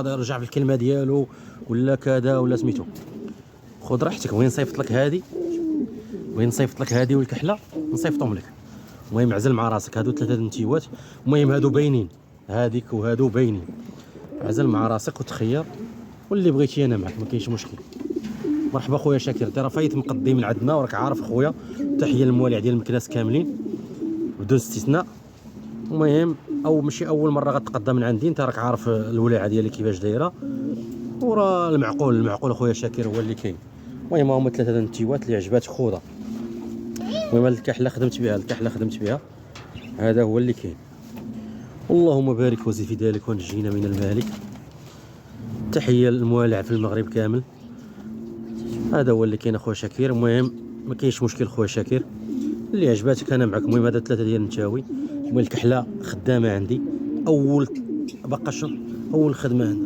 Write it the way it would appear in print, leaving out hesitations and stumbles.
رجع في الكلمه ديالو ولا كذا ولا سميتو. خذ راحتك، وين صيفط لك هادي وين صيفط لك هادي والكحله نصيفطهم لك. المهم عزل مع راسك، هادو 3 النتيوات. المهم هادو باينين، هاديك وهادو باينين. عزل مع راسك وتخير، واللي بغيتي انا معك، ما كاينش مشكل. مرحبا خويا شاكر، انت راه فايت مقدي من عندنا وراك عارف خويا. تحيه للموالع ديال المكناس كاملين بدون استثناء. المهم او ماشي اول مره غتقدى من عندي، انت راك عارف الولاعه ديالي كيفاش دايره، وراه المعقول خويا شاكر هو اللي كاين. المهم هما 3 النتيوات اللي عجباتك خوضه. المهم الكحله خدمت بها، هذا هو اللي كاين. اللهم بارك وزد في ذلك ونجينا من المهلك. تحيه للموالع في المغرب كامل. هذا هو اللي كاين اخويا شاكر. المهم ما كاينش مشكل خويا شاكر، اللي عجباتك انا معك. المهم هذا 3 ديال النتاوي. المهم الكحله خدامه عندي، اول باقاش اول خدمه عندي.